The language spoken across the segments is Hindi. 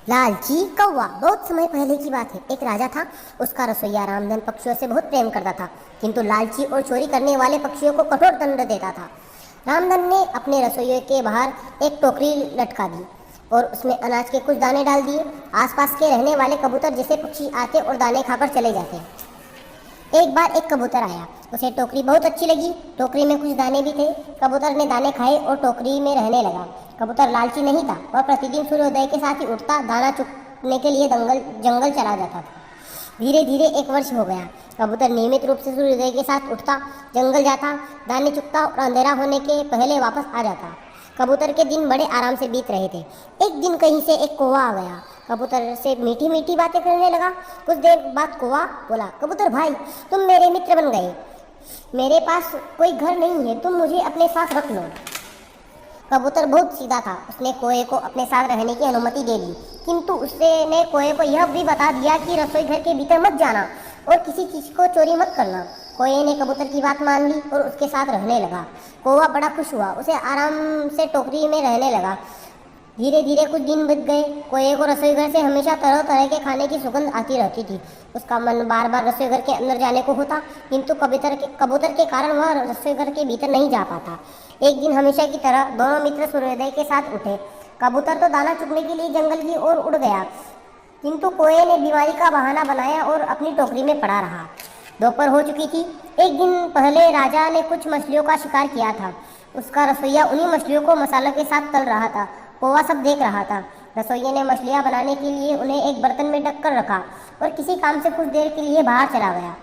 लालची कौवा। बहुत समय पहले की बात है। एक राजा था। उसका रसोइया रामधन पक्षियों से बहुत प्रेम करता था, किंतु लालची और चोरी करने वाले पक्षियों को कठोर दंड देता था। रामधन ने अपने रसोइये के बाहर एक टोकरी लटका दी और उसमें अनाज के कुछ दाने डाल दिए। आसपास के रहने वाले कबूतर जैसे पक्षी आते और दाने खाकर चले जाते। एक बार एक कबूतर आया। उसे टोकरी बहुत अच्छी लगी। टोकरी में कुछ दाने भी थे। कबूतर ने दाने खाए और टोकरी में रहने लगा। कबूतर लालची नहीं था। वह प्रतिदिन सूर्योदय के साथ ही उठता, दाना चुगने के लिए जंगल चला जाता था। धीरे धीरे एक वर्ष हो गया। कबूतर नियमित रूप से सूर्योदय के साथ उठता, जंगल जाता, दाने चुगता और अंधेरा होने के पहले वापस आ जाता। कबूतर के दिन बड़े आराम से बीत रहे थे। एक दिन कहीं से एक कौवा आ गया। कबूतर से मीठी मीठी बातें करने लगा। कुछ देर बाद कौवा बोला, कबूतर भाई, तुम मेरे मित्र बन गए। मेरे पास कोई घर नहीं है, तुम मुझे अपने साथ रख लो। कबूतर बहुत सीधा था। उसने कोए को अपने साथ रहने की अनुमति दे दी, किंतु उसने कोए को यह भी बता दिया कि रसोई घर के भीतर मत जाना और किसी चीज को चोरी मत करना। कोए ने कबूतर की बात मान ली और उसके साथ रहने लगा। कौवा बड़ा खुश हुआ। उसे आराम से टोकरी में रहने लगा। धीरे धीरे कुछ दिन बीत गए। कोए को रसोई घर से हमेशा तरह तरह के खाने की सुगंध आती रहती थी। उसका मन बार बार रसोई घर के अंदर जाने को होता, किंतु कबूतर के कारण वह रसोई घर के भीतर नहीं जा पाता। एक दिन हमेशा की तरह दोनों मित्र सूर्योदय के साथ उठे। कबूतर तो दाना चुगने के लिए जंगल की ओर उड़ गया, किंतु कोए ने बीमारी का बहाना बनाया और अपनी टोकरी में पड़ा रहा। दोपहर हो चुकी थी। एक दिन पहले राजा ने कुछ मछलियों का शिकार किया था। उसका रसोइया उन्हीं मछलियों को मसालों के साथ तल रहा था। कौवा सब देख रहा था। रसोइये ने मछलियाँ बनाने के लिए उन्हें एक बर्तन में ढक कर रखा और किसी काम से कुछ देर के लिए बाहर चला गया।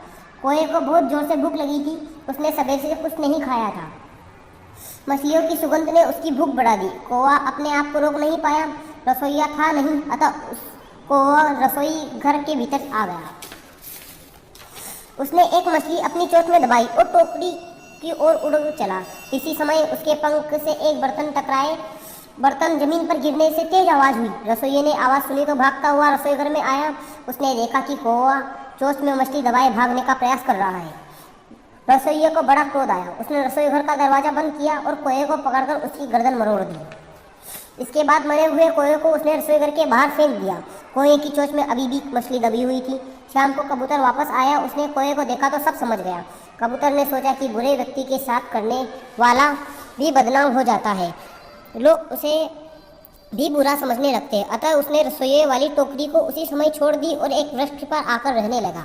कोए को बहुत जोर से भूख लगी थी। उसने सवेरे से कुछ नहीं खाया था। मछलियों की सुगंध ने उसकी भूख बढ़ा दी। कौवा अपने आप को रोक नहीं पाया। रसोइया था नहीं, अतः कौवा रसोई घर के भीतर आ गया। उसने एक मछली अपनी चोंच में दबाई और टोकरी की ओर उड़ चला। इसी समय उसके पंख से एक बर्तन टकराए। बर्तन जमीन पर गिरने से तेज आवाज हुई। रसोइये ने आवाज सुनी तो भागता हुआ रसोई घर में आया। उसने देखा कि कौवा चोंच में मछली दबाए भागने का प्रयास कर रहा है। रसोइये को बड़ा क्रोध आया। उसने रसोई घर का दरवाजा बंद किया और कोए को पकड़कर उसकी गर्दन मरोड़ दी। इसके बाद मरे हुए कोए को उसने रसोई घर के बाहर फेंक दिया। कोए की चोंच में अभी भी मछली दबी हुई थी। शाम को कबूतर वापस आया। उसने कोए को देखा तो सब समझ गया। कबूतर ने सोचा कि बुरे व्यक्ति के साथ करने वाला भी बदनाम हो जाता है, लोग उसे भी बुरा समझने लगते हैं। अतः उसने रसोई वाली टोकरी को उसी समय छोड़ दी और एक वृक्ष पर आकर रहने लगा।